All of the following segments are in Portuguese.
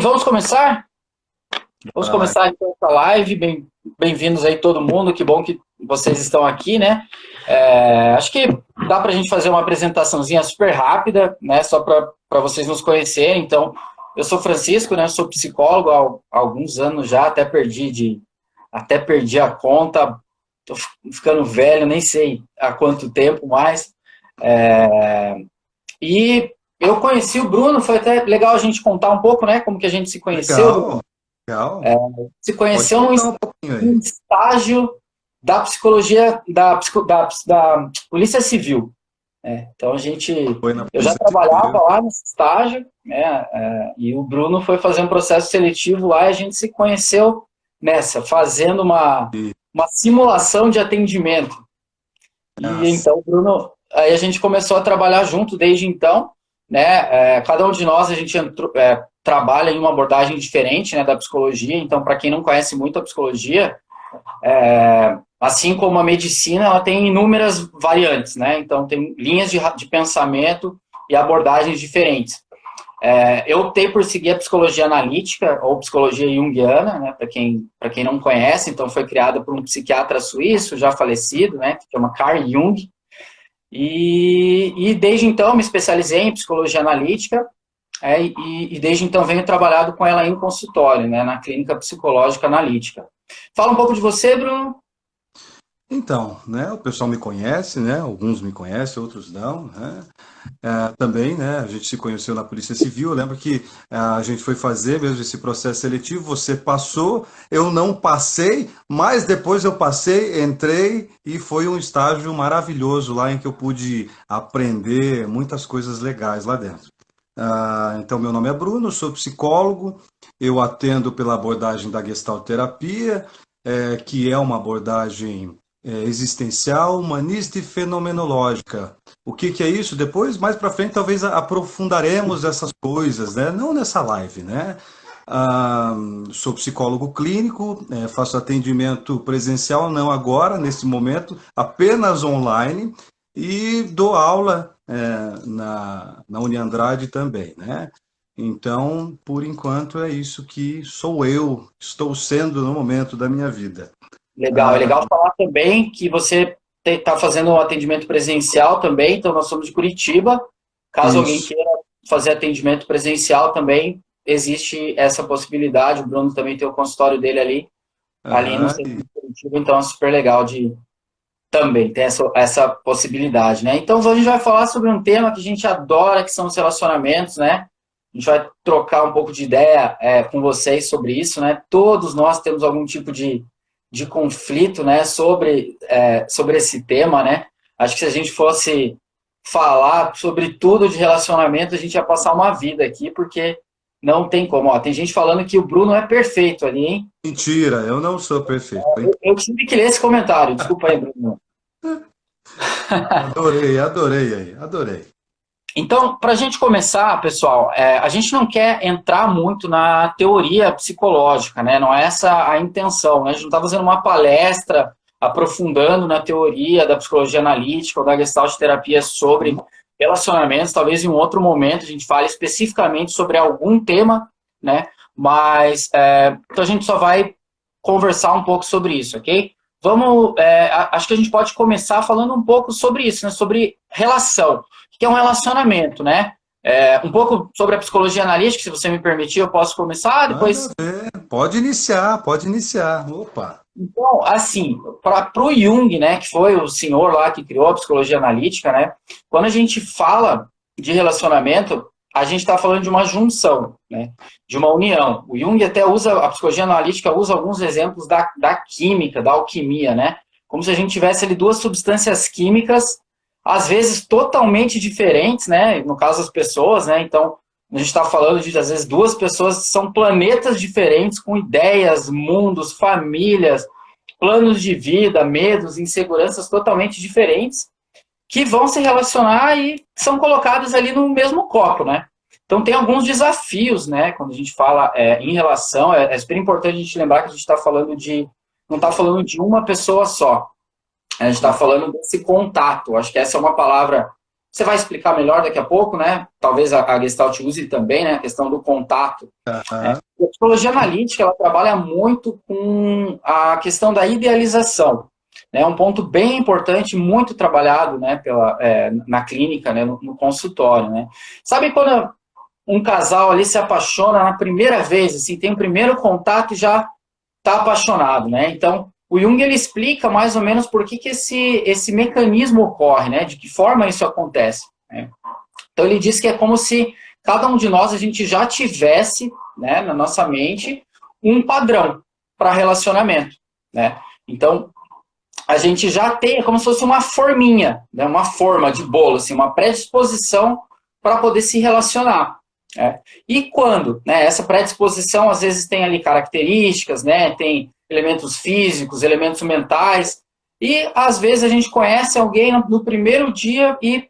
vamos começar? Vamos Bora lá. começar então essa live. Bem-vindos aí todo mundo, que bom que vocês estão aqui, né? Acho que dá para a gente fazer uma apresentaçãozinha super rápida, né? Só para vocês nos conhecerem. Então, eu sou Francisco, né? Sou psicólogo há alguns anos já, até perdi a conta, tô ficando velho, nem sei há quanto tempo mais. E eu conheci o Bruno, foi até legal a gente contar um pouco, né? Como que a gente se conheceu, Bruno. Legal, legal. Se Pode conheceu contar um pouquinho aí. num estágio da psicologia, da Polícia Civil. Então Foi na eu já Polícia trabalhava Civil. lá nesse estágio, né? E o Bruno foi fazer um processo seletivo lá e a gente se conheceu fazendo E, uma simulação de atendimento. E nossa, então, Bruno, aí a gente começou a trabalhar junto desde então, né? Cada um de nós a gente trabalha em uma abordagem diferente, né, da psicologia. Então, para quem não conhece muito a psicologia, assim como a medicina, ela tem inúmeras variantes, né? Então, tem linhas de pensamento e abordagens diferentes. Eu optei por seguir a psicologia analítica ou psicologia junguiana, né? Para quem não conhece, então foi criada por um psiquiatra suíço já falecido, né? Que chama Carl Jung. E desde então me especializei em psicologia analítica, e desde então venho trabalhando com ela em consultório, né? Na clínica psicológica analítica. Fala um pouco de você, Bruno. então, né, o pessoal me conhece, né? Alguns me conhecem, outros não, né? Também, né? A gente se conheceu na Polícia Civil. Eu lembro que a gente foi fazer mesmo esse processo seletivo. Você passou, eu não passei, mas depois eu passei, entrei e foi um estágio maravilhoso lá em que eu pude aprender muitas coisas legais lá dentro. Então, meu nome é Bruno, sou psicólogo, eu atendo pela abordagem da Gestalt terapia, que é uma abordagem existencial, humanista e fenomenológica. O que é isso? Depois, mais para frente, talvez aprofundaremos essas coisas, né? Não nessa live, né? Ah, Sou psicólogo clínico, faço atendimento presencial, não agora, nesse momento, apenas online, e dou aula na Uniandrade também, né? Então, por enquanto, é isso que sou eu, estou sendo no momento da minha vida. Legal, é legal falar também que você está fazendo um atendimento presencial também, então nós somos de Curitiba. Caso alguém Isso. queira fazer atendimento presencial também, existe essa possibilidade. O Bruno também tem o consultório dele ali no Aham, centro de Curitiba, então é super legal de também ter essa possibilidade, né? Então hoje a gente vai falar sobre um tema que a gente adora, que são os relacionamentos, né? A gente vai trocar um pouco de ideia com vocês sobre isso, né? Todos nós temos algum tipo de conflito, né? Sobre esse tema, né? Acho que se a gente fosse falar sobre tudo de relacionamento, a gente ia passar uma vida aqui, porque não tem como. Ó, tem gente falando que o Bruno é perfeito ali, hein? mentira, eu não sou perfeito, hein? Eu tive que ler esse comentário. Desculpa aí, Bruno. Adorei, adorei aí, adorei. Então, para a gente começar, pessoal, a gente não quer entrar muito na teoria psicológica, né? Não é essa a intenção, né? A gente não está fazendo uma palestra aprofundando na teoria da psicologia analítica ou da Gestalt terapia sobre relacionamentos. Talvez em um outro momento a gente fale especificamente sobre algum tema, né? Mas então a gente só vai conversar um pouco sobre isso, ok? Acho que a gente pode começar falando um pouco sobre isso, né? Sobre relação, que é um relacionamento, né? Um pouco sobre a psicologia analítica, se você me permitir, eu posso começar, Manda depois... ver, pode iniciar, pode iniciar. Opa, Então, assim, para o Jung, né, que foi o senhor lá que criou a psicologia analítica, né, quando a gente fala de relacionamento, a gente está falando de uma junção, né, de uma união. O Jung até usa, a psicologia analítica usa alguns exemplos da química, da alquimia, né, como se a gente tivesse ali duas substâncias químicas, às vezes totalmente diferentes, né, no caso das pessoas, né, então a gente está falando de, às vezes, duas pessoas que são planetas diferentes, com ideias, mundos, famílias, planos de vida, medos, inseguranças totalmente diferentes, que vão se relacionar e são colocadas ali no mesmo copo, né? Então tem alguns desafios, né? Quando a gente fala em relação, é super importante a gente lembrar que a gente está falando não está falando de uma pessoa só. A gente está falando desse contato. Acho que essa é uma palavra você vai explicar melhor daqui a pouco, né? Talvez a Gestalt use também, né? A questão do contato. Né? A psicologia analítica, ela trabalha muito com a questão da idealização. É um ponto bem importante, muito trabalhado, né, na clínica, né, no consultório. Né? Sabe quando um casal ali se apaixona na primeira vez, assim, tem o primeiro contato e já está apaixonado, né? Então, o Jung, ele explica mais ou menos por que esse mecanismo ocorre, né? De que forma isso acontece. Né? Então, ele diz que é como se cada um de nós, a gente já tivesse, né, na nossa mente, um padrão para relacionamento, né? Então, a gente já tem, é como se fosse uma forminha, né? Uma forma de bolo, assim, uma predisposição para poder se relacionar. E quando, né, essa predisposição às vezes tem ali características, né, tem elementos físicos, elementos mentais, e às vezes a gente conhece alguém no primeiro dia e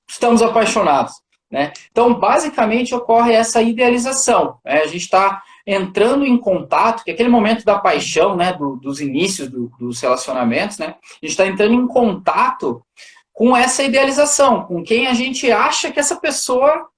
estamos apaixonados. Né? Então, basicamente, ocorre essa idealização. Né? A gente está entrando em contato, que é aquele momento da paixão, né, dos inícios dos relacionamentos, né? A gente está entrando em contato com essa idealização, com quem a gente acha que essa pessoa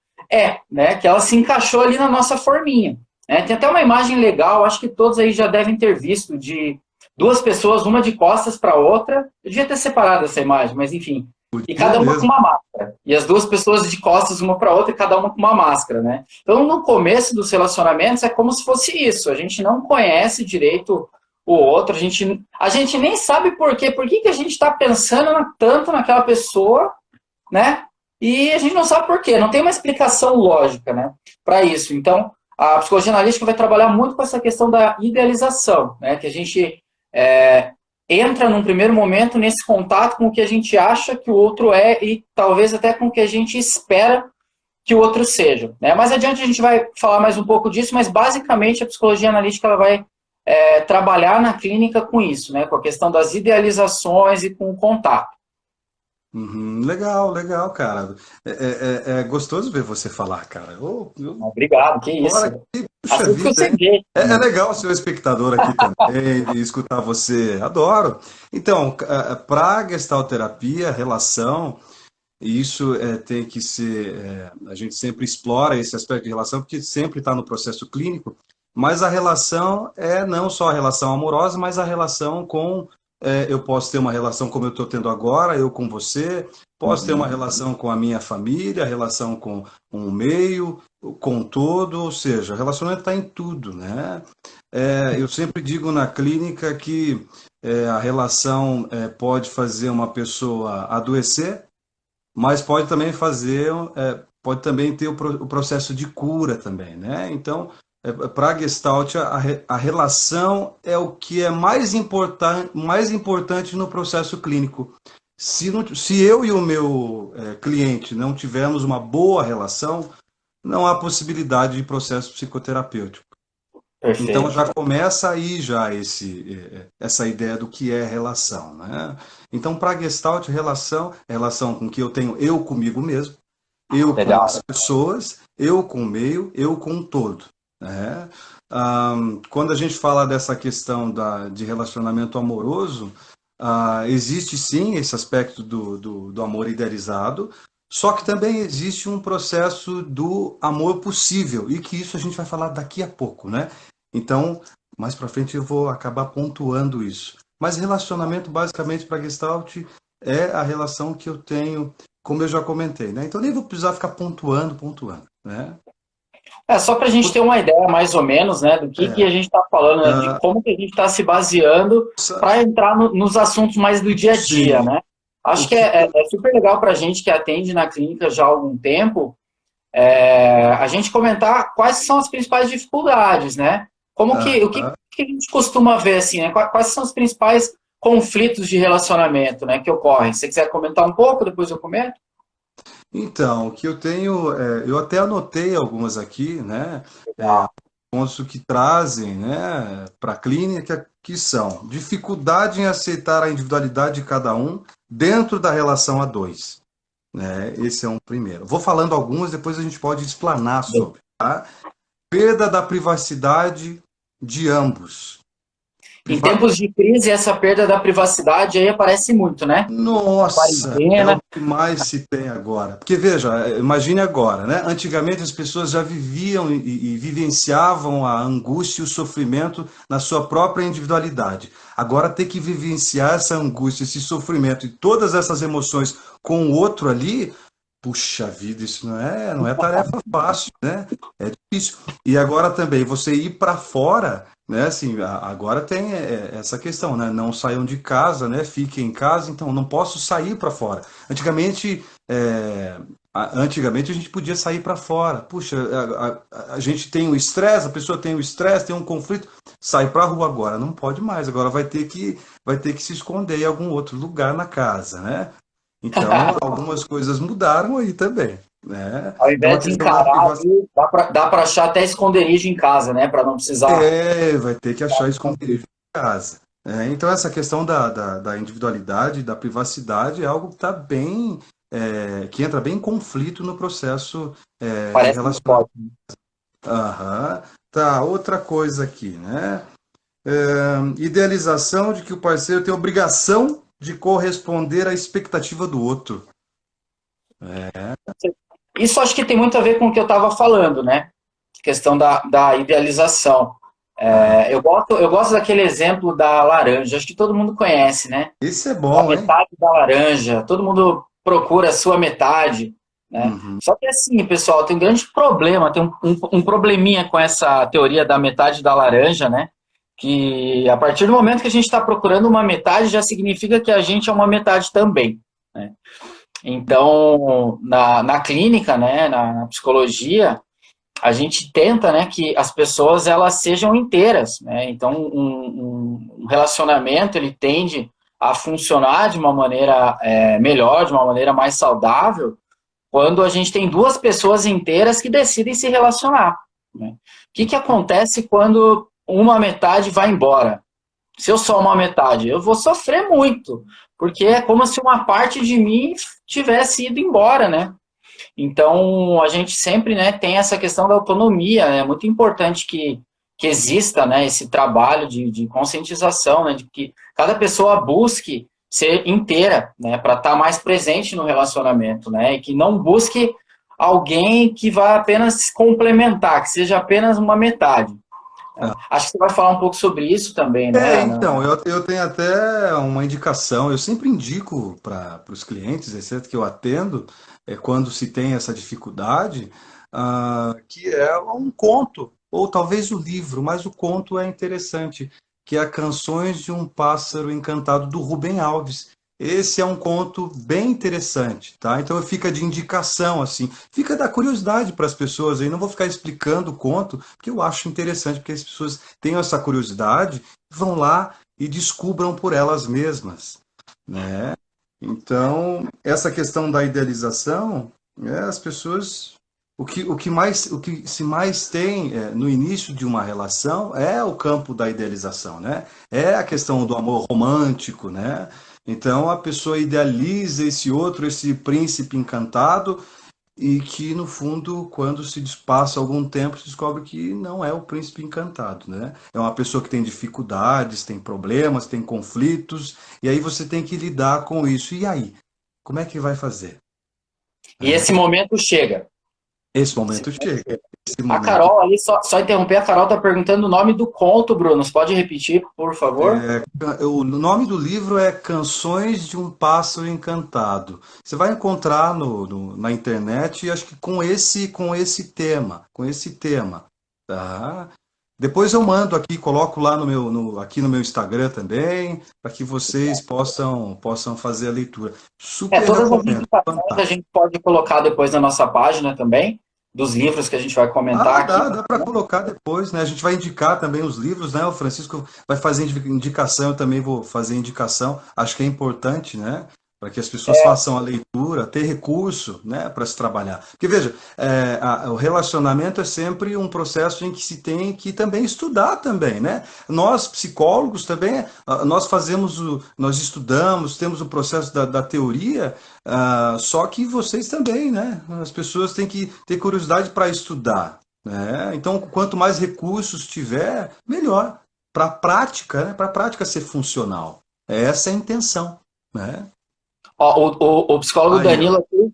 né, que ela se encaixou ali na nossa forminha. Né? Tem até uma imagem legal, acho que todos aí já devem ter visto, de duas pessoas, uma de costas para outra. Eu devia ter separado essa imagem, mas enfim. E cada uma com uma máscara. E as duas pessoas de costas uma para outra e cada uma com uma máscara. Né? Então, no começo dos relacionamentos, é como se fosse isso. A gente não conhece direito o outro, a gente nem sabe por quê. Por que a gente está pensando tanto naquela pessoa, né? E a gente não sabe por quê, não tem uma explicação lógica, né, para isso. Então, a psicologia analítica vai trabalhar muito com essa questão da idealização, né, que a gente entra num primeiro momento nesse contato com o que a gente acha que o outro é e talvez até com o que a gente espera que o outro seja. Né? Mais adiante a gente vai falar mais um pouco disso, mas basicamente a psicologia analítica ela vai trabalhar na clínica com isso, né, com a questão das idealizações e com o contato. Legal, legal, cara. É gostoso ver você falar, cara. Obrigado, que isso. Agora, puxa Assim que vida, você hein? vê. É legal ser o espectador aqui também, e escutar você. Adoro. Então, para a gestalterapia, relação, isso tem que ser. A gente sempre explora esse aspecto de relação, porque sempre está no processo clínico, mas a relação é não só a relação amorosa, mas a relação com. Eu posso ter uma relação como eu estou tendo agora, eu com você, posso ter uma relação com a minha família, relação com um meio, com todo, ou seja, o relacionamento está em tudo, né? Eu sempre digo na clínica que a relação pode fazer uma pessoa adoecer, mas pode também pode também ter o processo de cura também, né? Então, para a Gestalt, a relação é o que é mais importante no processo clínico. Se eu e o meu cliente não tivermos uma boa relação, não há possibilidade de processo psicoterapêutico. Perfeito. Então já começa aí já essa ideia do que é relação, né? Então, para a Gestalt, relação com que eu tenho eu comigo mesmo, eu Legal. com as pessoas, eu com o meio, eu com o todo. Né? Quando a gente fala dessa questão de relacionamento amoroso, existe sim esse aspecto do amor idealizado, só que também existe um processo do amor possível, e que isso a gente vai falar daqui a pouco, né? Então, mais para frente eu vou acabar pontuando isso. Mas relacionamento, basicamente, para Gestalt, é a relação que eu tenho, como eu já comentei, né? Então nem vou precisar ficar pontuando, né? Só para a gente ter uma ideia, mais ou menos, né, do que a gente está falando, né, de como que a gente está se baseando para entrar nos assuntos mais do dia a dia, né? Acho que é super legal para a gente que atende na clínica já há algum tempo, a gente comentar quais são as principais dificuldades, né? O que a gente costuma ver, assim, né? Quais são os principais conflitos de relacionamento, né, que ocorrem? Se você quiser comentar um pouco, depois eu comento. Então, o que eu tenho, eu até anotei algumas aqui, né? Pontos que trazem, né, para a clínica, que são dificuldade em aceitar a individualidade de cada um dentro da relação a dois. Né? Esse é um primeiro. Vou falando algumas, depois a gente pode explanar sobre. Tá? Perda da privacidade de ambos. Em tempos de crise, essa perda da privacidade aí aparece muito, né? Nossa, é o Quarentena. que mais se tem agora. Porque veja, imagine agora, né? Antigamente as pessoas já viviam e vivenciavam a angústia e o sofrimento na sua própria individualidade. Agora ter que vivenciar essa angústia, esse sofrimento e todas essas emoções com o outro ali, puxa vida, isso não é tarefa fácil, né? É difícil. E agora também você ir para fora, né? Assim, agora tem essa questão, né? Não saiam de casa, né? Fiquem em casa, então não posso sair para fora. Antigamente, antigamente a gente podia sair para fora. Puxa, a gente tem o estresse, a pessoa tem o estresse, tem um conflito, sai para a rua agora, não pode mais. Agora vai ter que se esconder em algum outro lugar na casa, né? Então, algumas coisas mudaram aí também, né? Ao Então, a invés de questão da encarar, privacidade viu, dá para achar até esconderijo em casa, né? Para não precisar. vai ter que achar esconderijo em casa. Então, essa questão da individualidade, da privacidade, é algo que está bem, que entra bem em conflito no processo de Parece que relacionamento. pode. Aham. Tá, outra coisa aqui, né? Idealização de que o parceiro tem obrigação de corresponder à expectativa do outro. Isso acho que tem muito a ver com o que eu estava falando, né? Questão da idealização. Aham. Eu gosto daquele exemplo da laranja, acho que todo mundo conhece, né? Esse é A bom, hein? metade da laranja, todo mundo procura a sua metade, né? Uhum. Só que assim, pessoal, tem um grande problema, tem um probleminha com essa teoria da metade da laranja, né? Que a partir do momento que a gente está procurando uma metade, já significa que a gente é uma metade também, né? Então, na clínica, né, na psicologia, a gente tenta, né, que as pessoas elas sejam inteiras, né? Então, um relacionamento ele tende a funcionar de uma maneira melhor, de uma maneira mais saudável, quando a gente tem duas pessoas inteiras que decidem se relacionar, né? O que acontece quando uma metade vai embora? Se eu sou uma metade, eu vou sofrer muito, porque é como se uma parte de mim tivesse ido embora, né? Então, a gente sempre, né, tem essa questão da autonomia, né? É muito importante que exista, né, esse trabalho de conscientização, né, de que cada pessoa busque ser inteira, né, para estar mais presente no relacionamento, né, e que não busque alguém que vá apenas complementar, que seja apenas uma metade. Acho que você vai falar um pouco sobre isso também, né, Ana? Então, eu tenho até uma indicação, eu sempre indico para os clientes, exceto que eu atendo, quando se tem essa dificuldade, que é um conto, ou talvez o livro, mas o conto é interessante, que é Canções de um Pássaro Encantado, do Rubem Alves. Esse é um conto bem interessante, tá? Então fica de indicação, assim, fica da curiosidade para as pessoas aí, não vou ficar explicando o conto, porque eu acho interessante, porque as pessoas têm essa curiosidade, vão lá e descubram por elas mesmas, né? Então, essa questão da idealização, as pessoas, o que se mais tem no início de uma relação é o campo da idealização, né? É a questão do amor romântico, né? Então a pessoa idealiza esse outro, esse príncipe encantado, e que, no fundo, quando se passa algum tempo, se descobre que não é o príncipe encantado, né? É uma pessoa que tem dificuldades, tem problemas, tem conflitos, e aí você tem que lidar com isso. E aí? Como é que vai fazer? E esse momento chega. Esse momento chega. Esse A momento. Carol ali, só interromper, a Carol está perguntando o nome do conto, Bruno. Você pode repetir, por favor? O nome do livro é Canções de um Pássaro Encantado. Você vai encontrar na internet, acho que com esse tema, tá? Depois eu mando aqui, coloco lá aqui no meu Instagram também, para que vocês possam fazer a leitura. Super Todas as recomendo. indicações a Fantástico. gente pode colocar depois na nossa página também, dos livros que a gente vai comentar aqui. Dá para colocar depois, né? A gente vai indicar também os livros, né? O Francisco vai fazer indicação, eu também vou fazer indicação. Acho que é importante, né? Para que as pessoas façam a leitura, ter recurso, né? Para se trabalhar. Porque veja, o relacionamento é sempre um processo em que se tem que também estudar também, né? Nós psicólogos também, nós estudamos, temos o processo da teoria. Só que vocês também, né? As pessoas têm que ter curiosidade para estudar, né? Então, quanto mais recursos tiver, melhor a prática, né? Para a prática ser funcional. Essa é a intenção, né? Ó, o psicólogo Aí, ó. Danilo aqui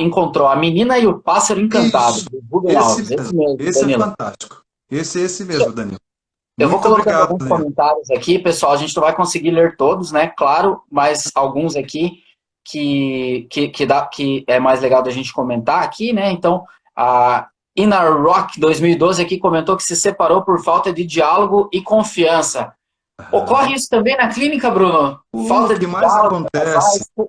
encontrou A Menina e o Pássaro Encantado, Isso, do Rubem esse Alves. mesmo. Esse mesmo, Esse é Danilo. fantástico. Esse mesmo, Danilo. Eu vou Muito colocando obrigado, alguns Danilo. comentários aqui, pessoal. A gente não vai conseguir ler todos, né? Claro, mas alguns aqui que é mais legal da gente comentar aqui, né? Então, a Ina Rock 2012 aqui comentou que se separou por falta de diálogo e confiança. Ocorre isso também na clínica, Bruno? O Falta de que mais diálogo para acontece casais?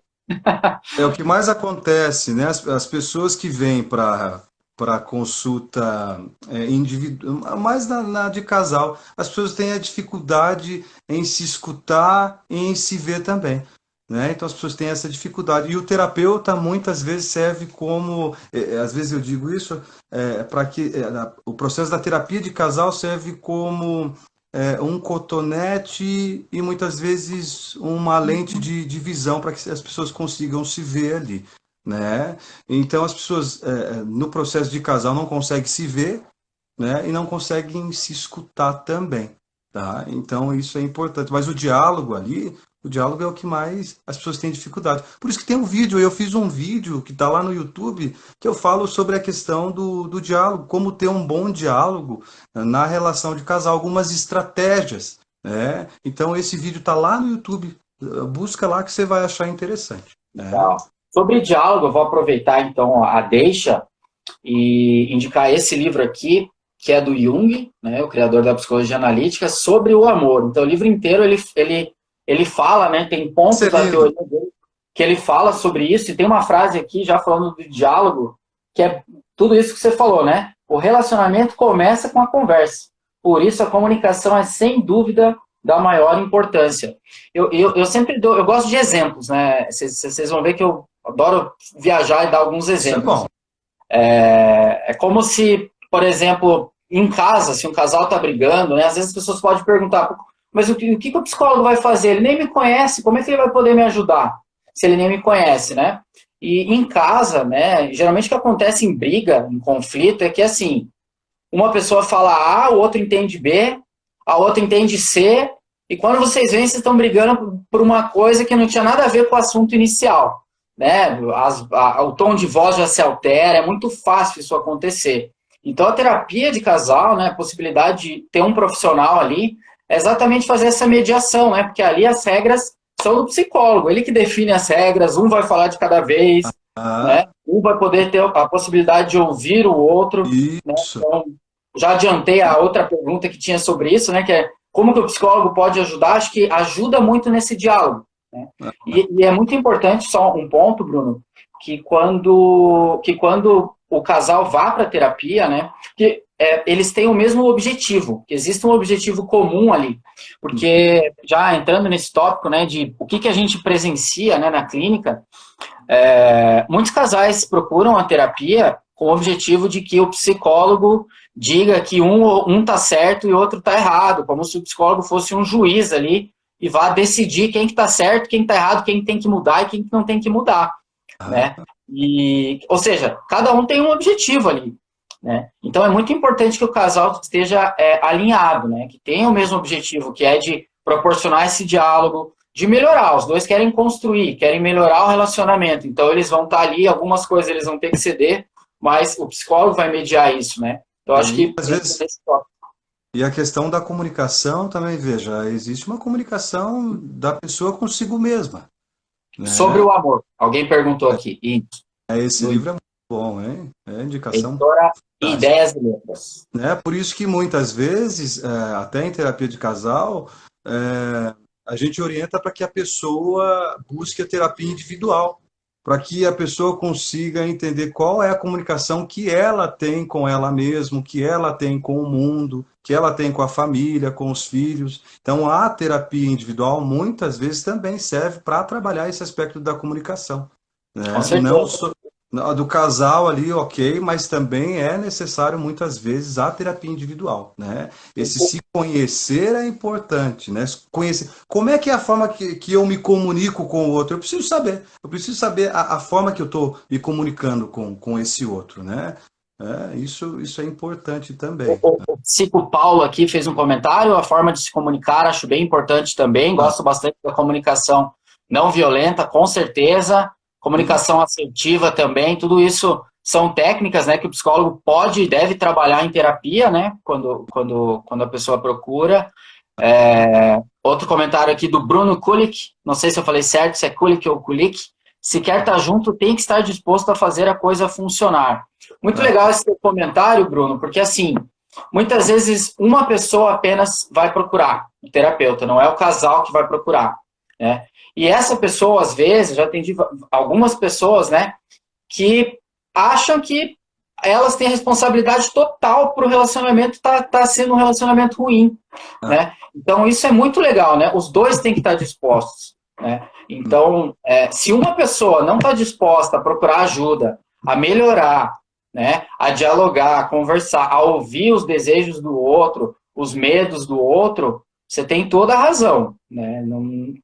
é o que mais acontece, né? As pessoas que vêm para consulta individual, mais na de casal, as pessoas têm a dificuldade em se escutar e em se ver também. Né? Então as pessoas têm essa dificuldade. E o terapeuta muitas vezes serve como, às vezes eu digo isso, para que o processo da terapia de casal serve como um cotonete e muitas vezes uma lente de visão para que as pessoas consigam se ver ali, né? Então as pessoas no processo de casal não conseguem se ver, né? E não conseguem se escutar também, tá? Então isso é importante. Mas o diálogo é o que mais as pessoas têm dificuldade. Por isso que tem um vídeo, eu fiz um vídeo que está lá no YouTube, que eu falo sobre a questão do diálogo, como ter um bom diálogo na relação de casal, algumas estratégias, né? Então esse vídeo está lá no YouTube, busca lá que você vai achar interessante, né? Legal. Sobre diálogo, eu vou aproveitar então a deixa e indicar esse livro aqui, que é do Jung, né, o criador da psicologia analítica, sobre o amor. Então, o livro inteiro ele fala, né, tem pontos da Inserindo. teoria dele que ele fala sobre isso, e tem uma frase aqui, já falando do diálogo, que é tudo isso que você falou, né? O relacionamento começa com a conversa. Por isso, a comunicação é, sem dúvida, da maior importância. Eu sempre dou, eu gosto de exemplos, né? Vocês vão ver que eu adoro viajar e dar alguns Isso é exemplos. bom. É como se, por exemplo, em casa, se um casal está brigando, né, às vezes as pessoas podem perguntar, mas o que o psicólogo vai fazer? Ele nem me conhece, como é que ele vai poder me ajudar se ele nem me conhece, né? E em casa, né, geralmente o que acontece em briga, em conflito, é que assim, uma pessoa fala A, o outro entende B, a outra entende C, e quando vocês veem, vocês estão brigando por uma coisa que não tinha nada a ver com o assunto inicial, né? O tom de voz já se altera, é muito fácil isso acontecer. Então, a terapia de casal, né, a possibilidade de ter um profissional ali, é exatamente fazer essa mediação, né? Porque ali as regras são do psicólogo, ele que define as regras, um vai falar de cada vez, Ah, né? Um vai poder ter a possibilidade de ouvir o outro, né? isso. Então, já adiantei a outra pergunta que tinha sobre isso, né? Que é como que o psicólogo pode ajudar? Acho que ajuda muito nesse diálogo, né? E é muito importante, só um ponto, Bruno, que quando o casal vá para a terapia, né? Que eles têm o mesmo objetivo, que existe um objetivo comum ali, porque já entrando nesse tópico, né, de o que a gente presencia, né, na clínica, muitos casais procuram a terapia com o objetivo de que o psicólogo diga que um tá certo e outro tá errado, como se o psicólogo fosse um juiz ali e vá decidir quem que tá certo, quem tá errado, quem tem que mudar e quem não tem que mudar, né? Ou seja, cada um tem um objetivo ali, né? Então é muito importante que o casal esteja alinhado, né? Que tenha o mesmo objetivo, que é de proporcionar esse diálogo, de melhorar. Os dois querem construir, querem melhorar o relacionamento. Então eles vão estar ali, algumas coisas eles vão ter que ceder, mas o psicólogo vai mediar isso, né? Eu acho E que às vezes e a questão da comunicação também, veja, existe uma comunicação da pessoa consigo mesma, sobre né? o amor. Alguém perguntou aqui. Esse No livro é muito bom, hein? É indicação Editora fantástica, Ideias e Letras. né? Por isso que muitas vezes, até em terapia de casal, a gente orienta para que a pessoa busque a terapia individual, para que a pessoa consiga entender qual é a comunicação que ela tem com ela mesma, que ela tem com o mundo, que ela tem com a família, com os filhos. Então, a terapia individual muitas vezes também serve para trabalhar esse aspecto da comunicação, Com né? Não certeza. só do casal ali, ok, mas também é necessário muitas vezes a terapia individual, né? Esse se conhecer é importante, né? Conhecer. Como é que é a forma que eu me comunico com o outro? Eu preciso saber a forma que eu estou me comunicando com esse outro, né? Isso é importante também. O Cico Paulo aqui fez um comentário, a forma de se comunicar acho bem importante também, Ah, gosto bastante da comunicação não violenta, com certeza, hum, comunicação assertiva também, tudo isso são técnicas, né, que o psicólogo pode e deve trabalhar em terapia, né, quando a pessoa procura. Outro comentário aqui do Bruno Kulik, não sei se eu falei certo, se é Kulik ou Kulik, se quer estar junto, tem que estar disposto a fazer a coisa funcionar. Muito ah, legal esse seu comentário, Bruno, porque assim, muitas vezes uma pessoa apenas vai procurar o terapeuta, não é o casal que vai procurar, né? E essa pessoa, às vezes, já atendi algumas pessoas, né, que acham que elas têm responsabilidade total para o relacionamento tá sendo um relacionamento ruim, ah, né? Então isso é muito legal, né? Os dois têm que estar dispostos, né? hum, Então, se uma pessoa não está disposta a procurar ajuda, a melhorar, né, a dialogar, a conversar, a ouvir os desejos do outro, os medos do outro, você tem toda a razão, né?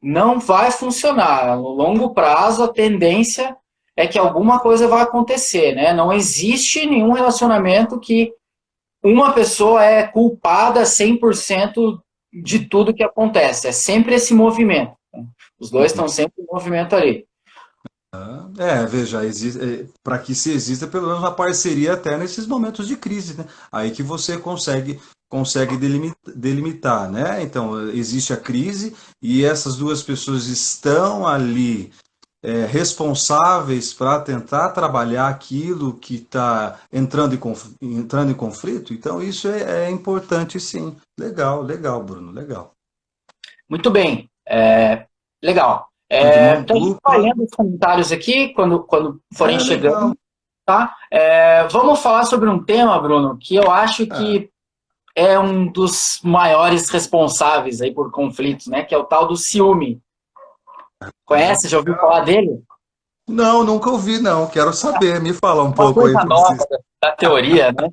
Não vai funcionar. No longo prazo, a tendência é que alguma coisa vai acontecer, né? Não existe nenhum relacionamento que uma pessoa é culpada 100% de tudo que acontece. É sempre esse movimento, né? Os dois uhum. estão sempre em movimento ali. Veja, para que se exista pelo menos uma parceria até nesses momentos de crise, né? Aí que você consegue delimitar, né? Então, existe a crise e essas duas pessoas estão ali responsáveis para tentar trabalhar aquilo que está entrando em conflito. Então, isso é importante, sim. Legal, legal, Bruno, legal. Muito bem. Legal. De mão Então a gente vai dupla, lendo os comentários aqui quando forem legal. chegando, tá? Vamos falar sobre um tema, Bruno, que eu acho Ah, que é um dos maiores responsáveis aí por conflitos, né? Que é o tal do ciúme. Conhece? Já ouviu falar legal. dele? Não, nunca ouvi, não. Quero saber. Me fala um Uma pouco aí, coisa nova Francisco. da teoria, né?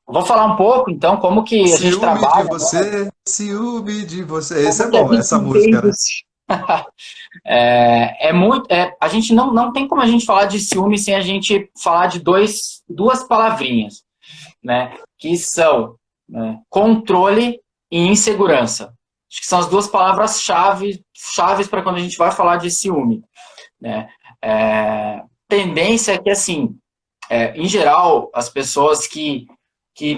Vou falar um pouco, então, como que a gente Ciúme de trabalha, né? você, ciúme de você. Esse Como é que a bom, gente essa música, entende né? isso? A gente não tem como a gente falar de ciúme sem a gente falar de duas palavrinhas, né? Que são, né, controle e insegurança. Acho que são as duas palavras-chave chaves para quando a gente vai falar de ciúme, né? Tendência é que, assim, em geral, as pessoas que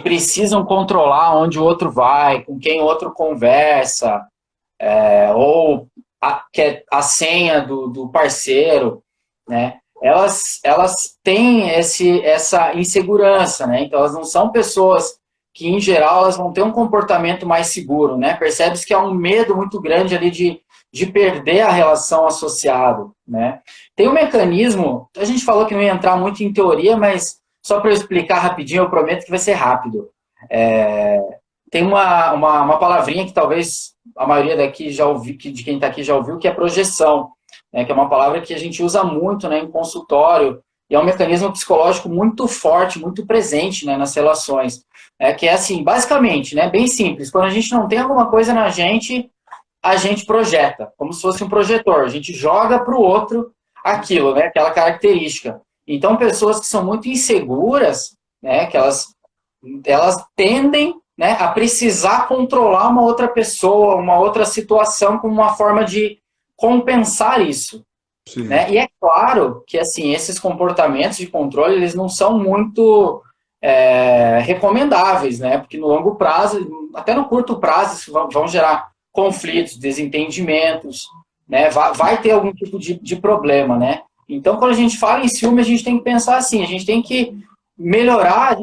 precisam controlar onde o outro vai, com quem o outro conversa, ou a senha do parceiro, né? Elas têm essa insegurança, né? Então, elas não são pessoas que, em geral, elas vão ter um comportamento mais seguro, né? Percebe-se que há um medo muito grande ali de perder a relação associada, né? Tem um mecanismo, a gente falou que não ia entrar muito em teoria, mas só para eu explicar rapidinho, eu prometo que vai ser rápido. É, Tem uma palavrinha que talvez a maioria daqui já ouviu, de quem está aqui já ouviu, que é projeção, né, que é uma palavra que a gente usa muito, né, em consultório, e é um mecanismo psicológico muito forte, muito presente, né, nas relações. Que é assim, basicamente, né, bem simples, quando a gente não tem alguma coisa na gente, a gente projeta, como se fosse um projetor, a gente joga para o outro aquilo, né, aquela característica. Então, pessoas que são muito inseguras, né, que elas tendem, né, a precisar controlar uma outra pessoa, uma outra situação como uma forma de compensar isso, Sim. né? E é claro que assim esses comportamentos de controle eles não são muito recomendáveis, né? Porque no longo prazo, até no curto prazo, isso vão gerar conflitos, desentendimentos, né? Vai ter algum tipo de problema, né? Então, quando a gente fala em ciúme, a gente tem que pensar assim, a gente tem que melhorar,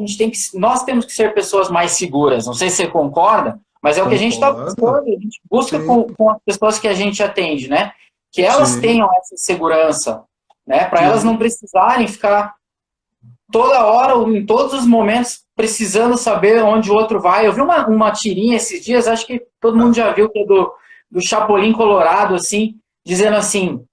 nós temos que ser pessoas mais seguras. Não sei se você concorda, mas é o que a gente está Concordo. buscando, a gente busca Sim, com as pessoas que a gente atende, né? Que elas sim, tenham essa segurança, né? Para elas não sim. precisarem ficar toda hora, em todos os momentos, precisando saber onde o outro vai. Eu vi uma tirinha esses dias, acho que todo mundo Ah, já viu, que é do Chapolin Colorado, assim, dizendo assim,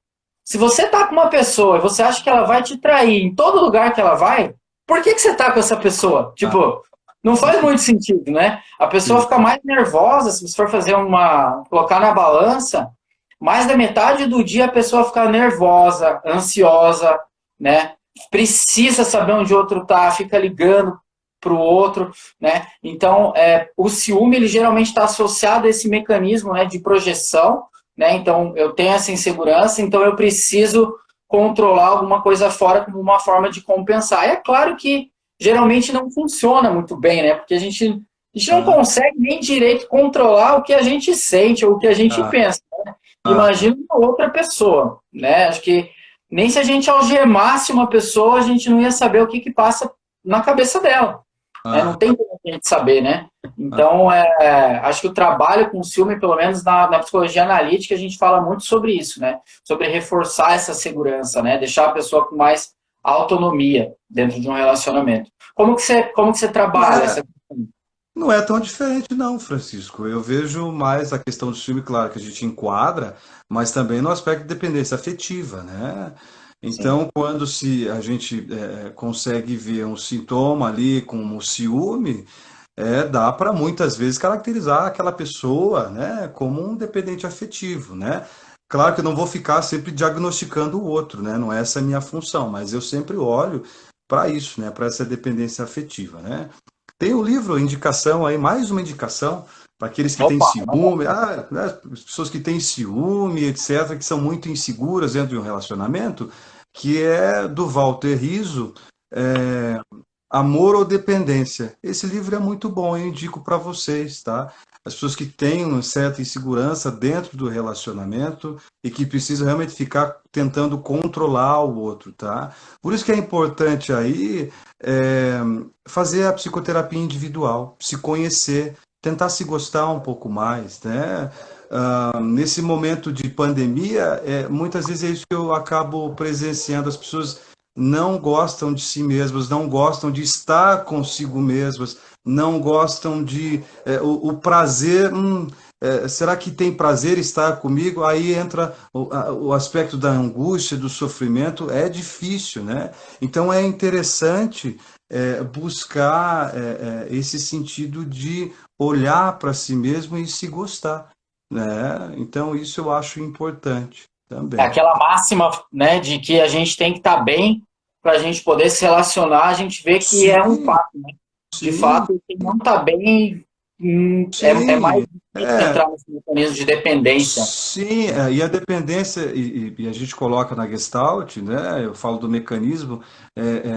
se você tá com uma pessoa e você acha que ela vai te trair em todo lugar que ela vai, por que você tá com essa pessoa? ah, Tipo, não faz muito sentido, né? A pessoa sim. fica mais nervosa se você for fazer colocar na balança, mais da metade do dia a pessoa fica nervosa, ansiosa, né? precisa saber onde o outro tá, fica ligando para o outro, né? Então, o ciúme, ele geralmente está associado a esse mecanismo, né, de projeção, né? Então, eu tenho essa insegurança, então eu preciso controlar alguma coisa fora como uma forma de compensar. E é claro que geralmente não funciona muito bem, né? Porque a gente não Ah, consegue nem direito controlar o que a gente sente ou o que a gente ah, pensa. ah, Imagina uma outra pessoa, né? Acho que nem se a gente algemasse uma pessoa, a gente não ia saber o que que passa na cabeça dela, né? Não ah, tem como a gente saber, né? ah. Então, acho que o trabalho com o ciúme, pelo menos na psicologia analítica, a gente fala muito sobre isso, né? Sobre reforçar essa segurança, né? Deixar a pessoa com mais autonomia dentro de um relacionamento. Como que você Não trabalha é, essa? não é tão diferente, não, Francisco. Eu vejo mais a questão do filme, claro, que a gente enquadra, mas também no aspecto de dependência afetiva, né? Sim. Então, quando a gente consegue ver um sintoma ali como o ciúme, dá para muitas vezes caracterizar aquela pessoa, né, como um dependente afetivo, né? Claro que eu não vou ficar sempre diagnosticando o outro, né? Não é essa a minha função, mas eu sempre olho para isso, né, para essa dependência afetiva, né? Tem um livro, indicação aí, mais uma indicação para aqueles que têm Opa, ciúme, né, as pessoas que têm ciúme, etc., que são muito inseguras dentro de um relacionamento, que é do Walter Rizzo, é, Amor ou Dependência. Esse livro é muito bom, eu indico para vocês, tá? As pessoas que têm uma certa insegurança dentro do relacionamento e que precisam realmente ficar tentando controlar o outro, tá? Por isso que é importante aí é, fazer a psicoterapia individual, se conhecer, tentar se gostar um pouco mais, né? Nesse momento de pandemia, muitas vezes é isso que eu acabo presenciando, as pessoas não gostam de si mesmas, não gostam de estar consigo mesmas, não gostam de o prazer. Será que tem prazer estar comigo? Aí entra o aspecto da angústia, do sofrimento, é difícil, né? Então é interessante buscar esse sentido de olhar para si mesmo e se gostar, né? Então isso eu acho importante É também. aquela máxima, né, de que a gente tem que estar bem para a gente poder se relacionar, a gente vê que é um Sim, fato, né? De sim, fato, quem não está bem é mais sim. difícil entrar nesse mecanismo de dependência. Sim, e a dependência, e a gente coloca na Gestalt, né? Eu falo do mecanismo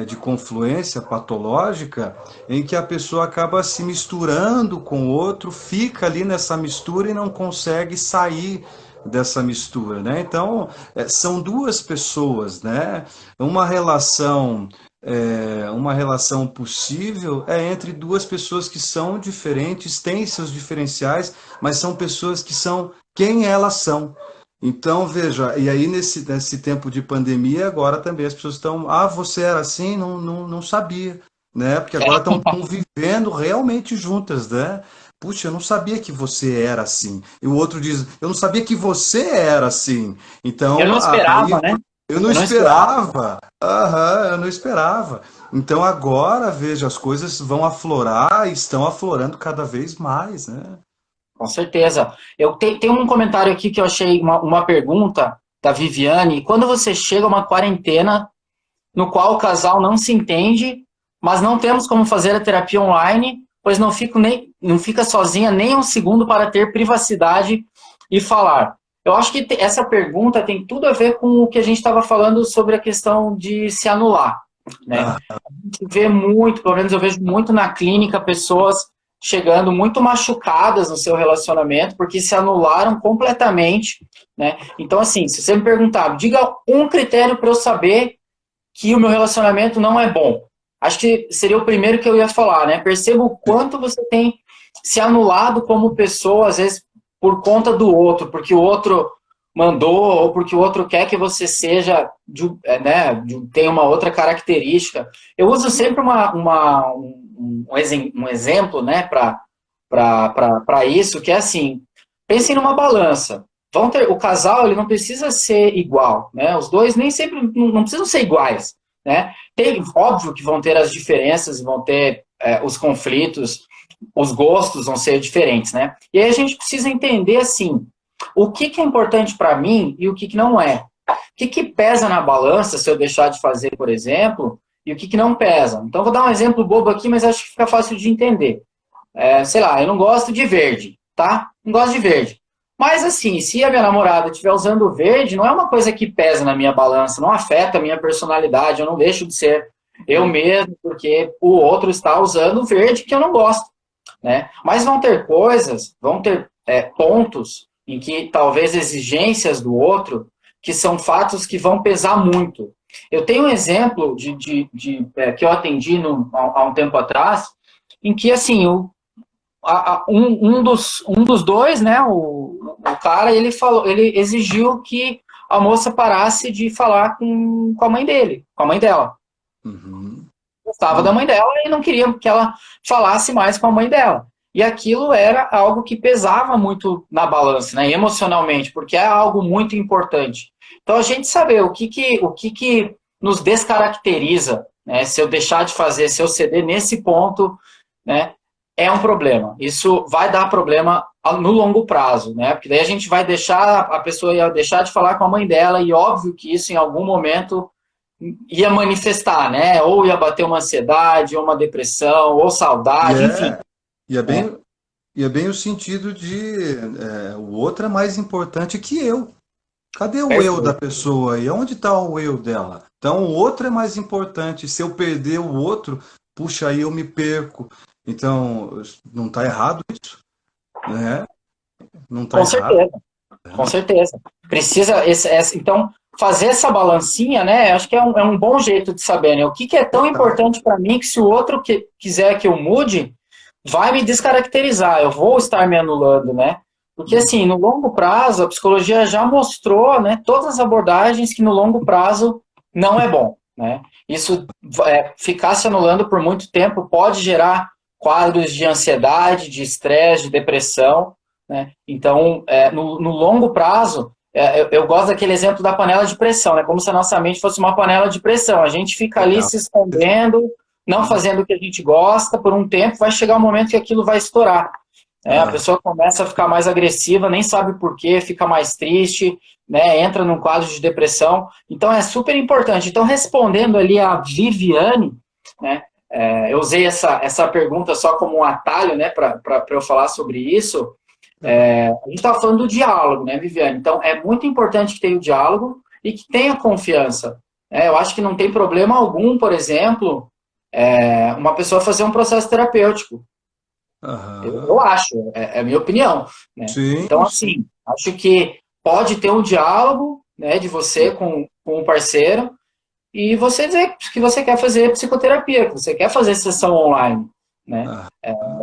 de confluência patológica, em que a pessoa acaba se misturando com o outro, fica ali nessa mistura e não consegue sair dessa mistura, né? Então, são duas pessoas, né? Uma relação, uma relação possível é entre duas pessoas que são diferentes, têm seus diferenciais, mas são pessoas que são quem elas são. Então, veja, e aí nesse tempo de pandemia, agora também as pessoas estão, você era assim? Não, não, não sabia, né? Porque agora estão vivendo realmente juntas, né? Puxa, eu não sabia que você era assim. E o outro diz, eu não sabia que você era assim. Eu Então, não aí esperava, né? eu não Eu não esperava. esperava. Aham, eu não esperava. Então agora, veja, as coisas vão aflorar, estão aflorando cada vez mais, né? Com certeza. Eu tenho um comentário aqui que eu achei uma pergunta da Viviane. Quando você chega a uma quarentena no qual o casal não se entende, mas não temos como fazer a terapia online, pois não fica sozinha nem um segundo para ter privacidade e falar. Eu acho que essa pergunta tem tudo a ver com o que a gente estava falando sobre a questão de se anular, né? Ah, A gente vê muito, pelo menos eu vejo muito na clínica, pessoas chegando muito machucadas no seu relacionamento porque se anularam completamente, né? Então, assim, se você me perguntar, diga um critério para eu saber que o meu relacionamento não é bom. Acho que seria o primeiro que eu ia falar, né? Perceba o quanto você tem se anulado como pessoa, às vezes por conta do outro, porque o outro mandou ou porque o outro quer que você seja, tenha uma outra característica. Eu uso sempre um exemplo, né, para isso, que é assim, pensem numa balança. O casal ele não precisa ser igual, né? Os dois nem sempre não precisam ser iguais, né? Óbvio que vão ter as diferenças, vão ter os conflitos, os gostos vão ser diferentes, né? E aí a gente precisa entender assim, o que é importante para mim e o que não é. que pesa na balança se eu deixar de fazer, por exemplo, e o que não pesa? Então, vou dar um exemplo bobo aqui, mas acho que fica fácil de entender. Sei lá, eu não gosto de verde, tá? Não gosto de verde. Mas, assim, se a minha namorada estiver usando verde, não é uma coisa que pesa na minha balança, não afeta a minha personalidade, eu não deixo de ser eu mesmo, porque o outro está usando verde que eu não gosto, né? Mas vão ter coisas, vão ter pontos em que talvez exigências do outro, que são fatos que vão pesar muito. Eu tenho um exemplo que eu atendi há um tempo atrás, em que, assim, um dos dois, né, o cara, ele exigiu que a moça parasse de falar com a mãe dele, com a mãe dela. Uhum. Gostava da mãe dela e não queria que ela falasse mais com a mãe dela. E aquilo era algo que pesava muito na balança, né, emocionalmente, porque é algo muito importante. Então, a gente saber o que nos descaracteriza, né, se eu deixar de fazer, se eu ceder nesse ponto, né, é um problema. Isso vai dar problema no longo prazo, né, porque daí a gente vai a pessoa ia deixar de falar com a mãe dela, e óbvio que isso em algum momento ia manifestar, né, ou ia bater uma ansiedade, ou uma depressão, ou E saudade, enfim. é, e é Né? bem, e é bem o sentido de o outro é mais importante que eu. Cadê o eu da Perfeito. pessoa aí? Onde está o eu dela? Então, o outro é mais importante. Se eu perder o outro, puxa, aí eu me perco. Então, não está errado isso, né? Não está Com errado. certeza. Com certeza. Precisa, então, fazer essa balancinha, né? Acho que é um bom jeito de saber, né? O que é tão Total. importante para mim que se o outro quiser que eu mude, vai me descaracterizar, eu vou estar me anulando, né? Porque, assim, no longo prazo, a psicologia já mostrou, né, todas as abordagens que no longo prazo não é bom, né? Isso, ficar se anulando por muito tempo pode gerar quadros de ansiedade, de estresse, de depressão, né? Então, no longo prazo, eu gosto daquele exemplo da panela de pressão, né? Como se a nossa mente fosse uma panela de pressão. A gente fica ali Legal. se escondendo, não fazendo o que a gente gosta, por um tempo vai chegar um momento que aquilo vai estourar. A Ah, pessoa começa a ficar mais agressiva, nem sabe por quê, fica mais triste, né? Entra num quadro de depressão. Então, é super importante. Então, respondendo ali a Viviane, né? Eu usei essa pergunta só como um atalho, né, para eu falar sobre isso. legal. A gente estava falando do diálogo, né, Viviane? Então, é muito importante que tenha o diálogo e que tenha confiança. Eu acho que não tem problema algum, por exemplo, uma pessoa fazer um processo terapêutico. Eu Aham. acho, é a minha opinião. Né? Sim, Então, sim. assim, acho que pode ter um diálogo, né, de você com o parceiro e você dizer que você quer fazer psicoterapia, que você quer fazer sessão online. Né? Aham.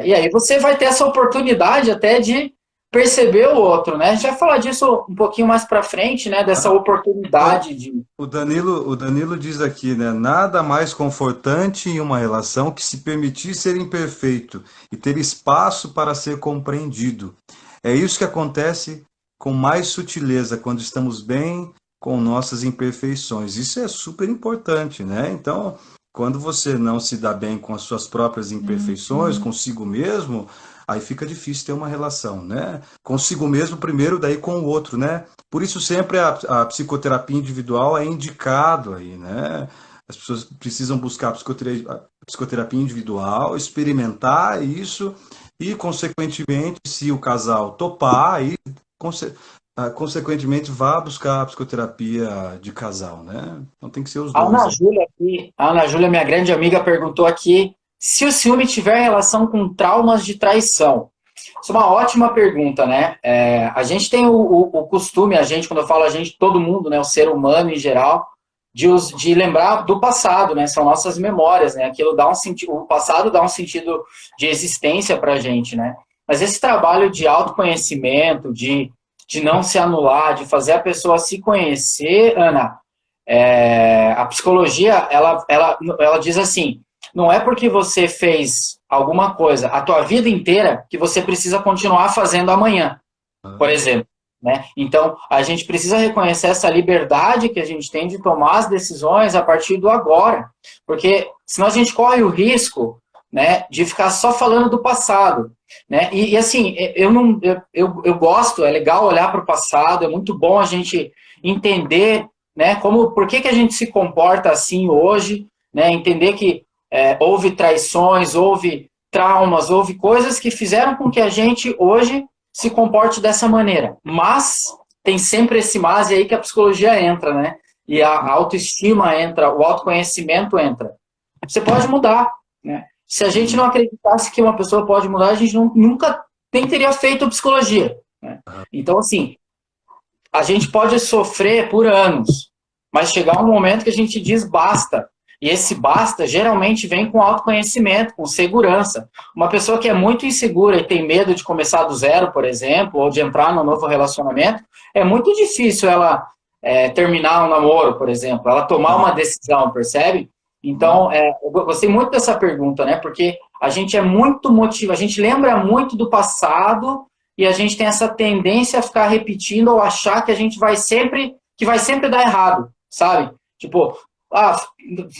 E aí você vai ter essa oportunidade até de perceber o outro, né? A gente vai falar disso um pouquinho mais para frente, né? Dessa oportunidade de... O Danilo diz aqui, né? Nada mais confortante em uma relação que se permitir ser imperfeito e ter espaço para ser compreendido. É isso que acontece com mais sutileza quando estamos bem com nossas imperfeições. Isso é super importante, né? Então, quando você não se dá bem com as suas próprias imperfeições, consigo mesmo, aí fica difícil ter uma relação, né? Consigo mesmo primeiro, daí com o outro, né? Por isso sempre a psicoterapia individual é indicado aí, né? As pessoas precisam buscar a psicoterapia individual, experimentar isso e, consequentemente, se o casal topar, aí, consequentemente, vá buscar a psicoterapia de casal, né? Então tem que ser os dois aí. A Ana Júlia, minha grande amiga, perguntou aqui se o ciúme tiver relação com traumas de traição. Isso é uma ótima pergunta, né? A gente tem o costume, quando eu falo a gente, todo mundo, né? O ser humano em geral, de lembrar do passado, né? São nossas memórias, né? Aquilo dá um sentido, o passado dá um sentido de existência para a gente, né? Mas esse trabalho de autoconhecimento, de não se anular, de fazer a pessoa se conhecer, Ana, a psicologia, ela diz assim, não é porque você fez alguma coisa a tua vida inteira que você precisa continuar fazendo amanhã, por exemplo. Né? Então, a gente precisa reconhecer essa liberdade que a gente tem de tomar as decisões a partir do agora, porque senão a gente corre o risco, né, de ficar só falando do passado. Né? E assim, eu gosto, é legal olhar para o passado, é muito bom a gente entender, né, por que a gente se comporta assim hoje, né, entender que houve traições, houve traumas, houve coisas que fizeram com que a gente hoje se comporte dessa maneira. Mas tem sempre esse mas aí que a psicologia entra, né? E a autoestima entra, o autoconhecimento entra. Você pode mudar, né? Se a gente não acreditasse que uma pessoa pode mudar, a gente nunca nem teria feito psicologia, né? Então, assim, a gente pode sofrer por anos, mas chegar um momento que a gente diz basta. E esse basta geralmente vem com autoconhecimento, com segurança. Uma pessoa que é muito insegura e tem medo de começar do zero, por exemplo, ou de entrar num novo relacionamento, é muito difícil ela terminar um namoro, por exemplo, ela tomar uma decisão, percebe? Então, eu gostei muito dessa pergunta, né? Porque a gente é muito motivado, a gente lembra muito do passado e a gente tem essa tendência a ficar repetindo ou achar que a gente vai sempre dar errado, sabe? Tipo,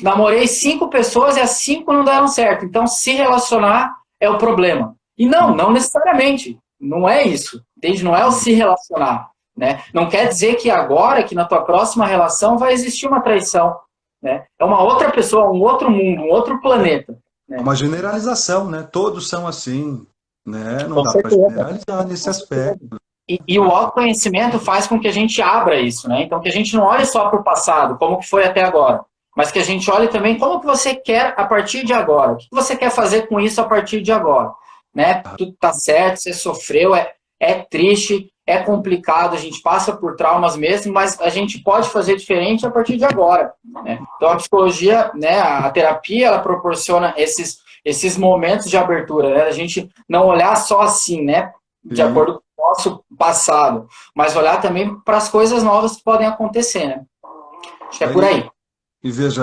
namorei 5 pessoas e as 5 não deram certo, então se relacionar é o problema. E não necessariamente, não é isso, entende? Não é o se relacionar, né? Não quer dizer que agora, que na tua próxima relação vai existir uma traição, né? É uma outra pessoa, um outro mundo, um outro planeta. Né? Uma generalização, né? Todos são assim, né? Não Com dá para certeza. generalizar nesse aspecto. E o autoconhecimento faz com que a gente abra isso, né? Então, que a gente não olhe só para o passado, como que foi até agora, mas que a gente olhe também como que você quer a partir de agora. O que você quer fazer com isso a partir de agora, né? Tudo tá certo, você sofreu, é triste, é complicado, a gente passa por traumas mesmo, mas a gente pode fazer diferente a partir de agora, né? Então, a psicologia, né, a terapia, ela proporciona esses momentos de abertura, né? A gente não olhar só assim, né? De acordo com o nosso passado, mas olhar também para as coisas novas que podem acontecer, né? Acho que é por aí. E veja,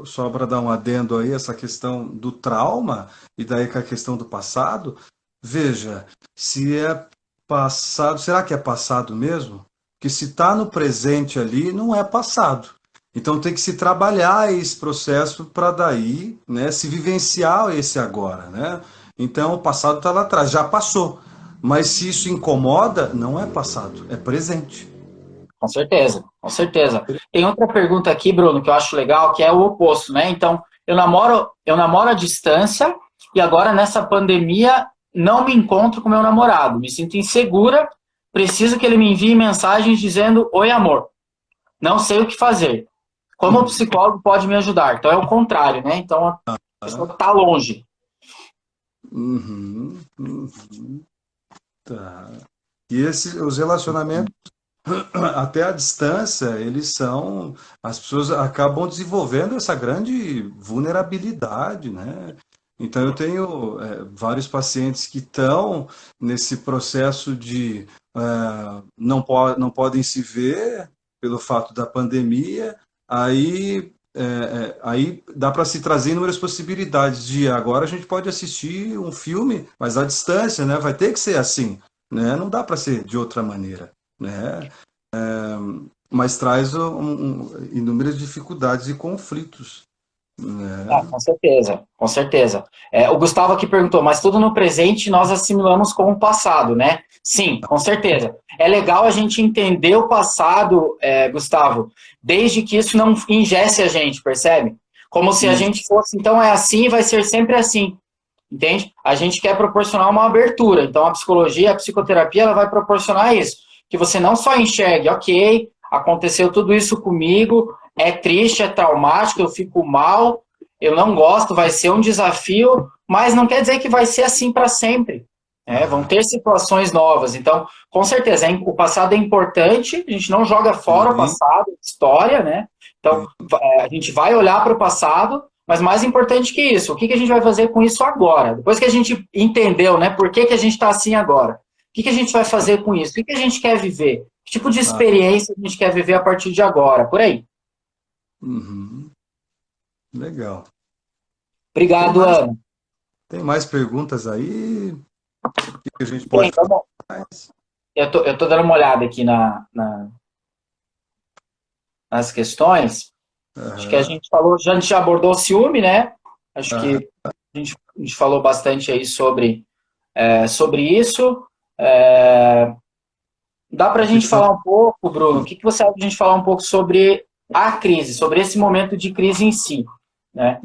só para dar um adendo aí, essa questão do trauma, e daí com a questão do passado, veja, se é passado, será que é passado mesmo? Porque se está no presente ali, não é passado. Então tem que se trabalhar esse processo para daí, né, se vivenciar esse agora, né? Então o passado está lá atrás, já passou. Mas se isso incomoda, não é passado, é presente. Com certeza, com certeza. Tem outra pergunta aqui, Bruno, que eu acho legal, que é o oposto, né? Então, eu namoro à distância e agora nessa pandemia não me encontro com meu namorado. Me sinto insegura, preciso que ele me envie mensagens dizendo: oi, amor. Não sei o que fazer. Como o psicólogo pode me ajudar? Então é o contrário, né? Então a pessoa está longe. Tá. E os relacionamentos até a distância, as pessoas acabam desenvolvendo essa grande vulnerabilidade, né? Então eu tenho vários pacientes que estão nesse processo de não podem se ver pelo fato da pandemia, aí dá para se trazer inúmeras possibilidades de agora a gente pode assistir um filme, mas à distância, né? Vai ter que ser assim, né? Não dá para ser de outra maneira, né? Mas traz inúmeras dificuldades e conflitos, né? Com certeza, com certeza. O Gustavo aqui perguntou, mas tudo no presente nós assimilamos com o passado, né? Sim, com certeza. É legal a gente entender o passado, Gustavo, desde que isso não ingesse a gente, percebe? Como se a gente fosse, então é assim e vai ser sempre assim, entende? A gente quer proporcionar uma abertura, então a psicologia, a psicoterapia, ela vai proporcionar isso, que você não só enxergue, ok, aconteceu tudo isso comigo, é triste, é traumático, eu fico mal, eu não gosto, vai ser um desafio, mas não quer dizer que vai ser assim para sempre. Vão ter situações novas. Então, com certeza, o passado é importante, a gente não joga fora o passado, história, né? Então, a gente vai olhar para o passado, mas mais importante que isso, o que a gente vai fazer com isso agora? Depois que a gente entendeu, né, por que a gente está assim agora? O que a gente vai fazer com isso? O que a gente quer viver? Que tipo de experiência a gente quer viver a partir de agora? Por aí. Legal. Obrigado, Ana. Tem mais perguntas aí? O que a gente pode falar mais? Eu tô dando uma olhada aqui nas questões. Acho que a gente já abordou o ciúme, né? Acho que a gente falou bastante aí sobre isso. dá para a gente falar um pouco, Bruno, o que você acha de a gente falar um pouco sobre a crise, sobre esse momento de crise em si, né?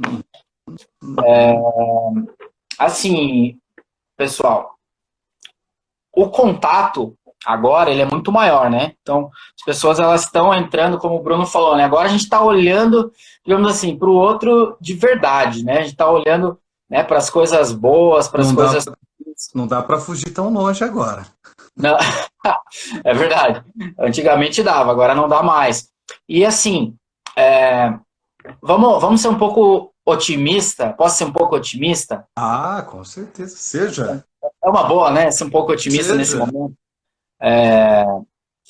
Assim, pessoal, o contato agora ele é muito maior, né? Então, as pessoas elas estão entrando, como o Bruno falou, né? Agora a gente está olhando, digamos assim, para o outro de verdade, né? A gente está olhando, né, para as coisas boas, para as coisas. Não dá para fugir tão longe agora. Não, é verdade. Antigamente dava, agora não dá mais. E assim, vamos ser um pouco otimista? Posso ser um pouco otimista? Ah, com certeza. Seja. É uma boa, né? Ser um pouco otimista nesse Seja. momento.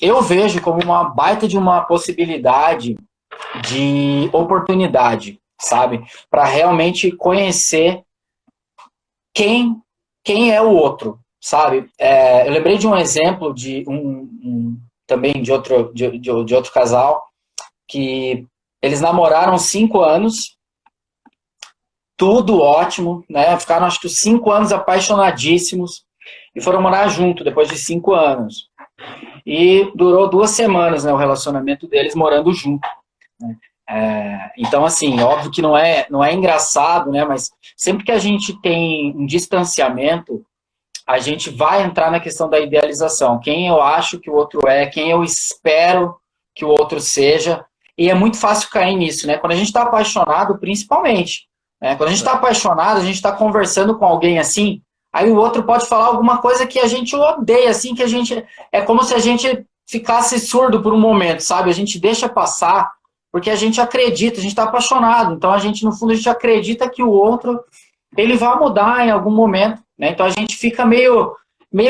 Eu vejo como uma baita de uma possibilidade de oportunidade, sabe? Para realmente conhecer quem é o outro, sabe? Eu lembrei de um exemplo de também de outro casal que eles namoraram 5 anos, tudo ótimo, né? Ficaram acho que os 5 anos apaixonadíssimos e foram morar junto depois de 5 anos. E durou 2 semanas, né, o relacionamento deles morando junto. Né? Então, assim, óbvio que não é engraçado, né? Mas sempre que a gente tem um distanciamento, a gente vai entrar na questão da idealização. Quem eu acho que o outro é, quem eu espero que o outro seja. E é muito fácil cair nisso, né? Quando a gente está apaixonado, principalmente. Né? Quando a gente está apaixonado, a gente está conversando com alguém assim, aí o outro pode falar alguma coisa que a gente odeia, assim, que a gente... É como se a gente ficasse surdo por um momento, sabe? A gente deixa passar, porque a gente acredita, a gente está apaixonado. Então, a gente, no fundo, a gente acredita que o outro, ele vai mudar em algum momento, né? Então, a gente fica meio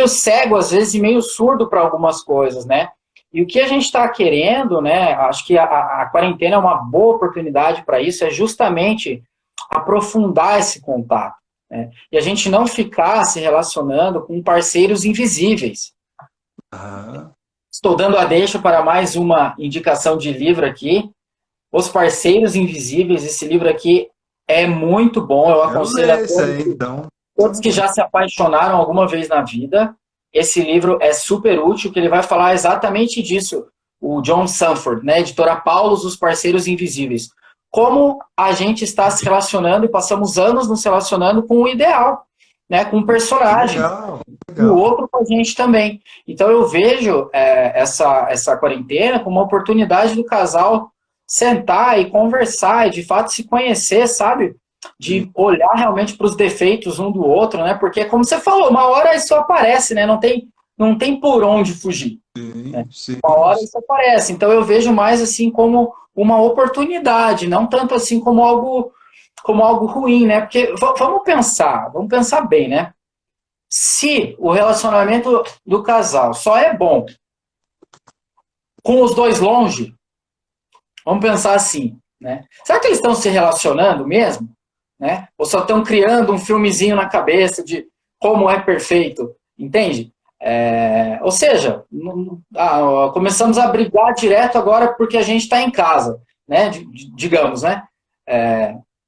cego, às vezes, e meio surdo para algumas coisas, né? E o que a gente está querendo, né? Acho que a quarentena é uma boa oportunidade para isso, é justamente aprofundar esse contato. Né? E a gente não ficar se relacionando com parceiros invisíveis. Ah, Estou dando a deixa para mais uma indicação de livro aqui. Os Parceiros Invisíveis. Esse livro aqui é muito bom. Eu quero aconselho a ler isso aí, então. todos que já se apaixonaram alguma vez na vida. Esse livro é super útil, que ele vai falar exatamente disso. O John Sanford, né? Editora Paulus, Os Parceiros Invisíveis. Como a gente está se relacionando e passamos anos nos relacionando com o ideal, né? Com o personagem. Legal, E o legal. outro com a gente também. Então eu vejo essa quarentena como uma oportunidade do casal sentar e conversar e de fato se conhecer, sabe? De olhar realmente para os defeitos um do outro, né? Porque, como você falou, uma hora isso aparece, né? Não tem por onde fugir. Né? Sim, sim. Uma hora isso aparece. Então eu vejo mais assim como uma oportunidade, não tanto assim como algo ruim, né? Porque vamos pensar bem, né? Se o relacionamento do casal só é bom com os dois longe, vamos pensar assim, né? Será que eles estão se relacionando mesmo? Né? Ou só estão criando um filmezinho na cabeça de como é perfeito? Entende? Ou seja, começamos a brigar direto agora porque a gente está em casa, né? Digamos, né?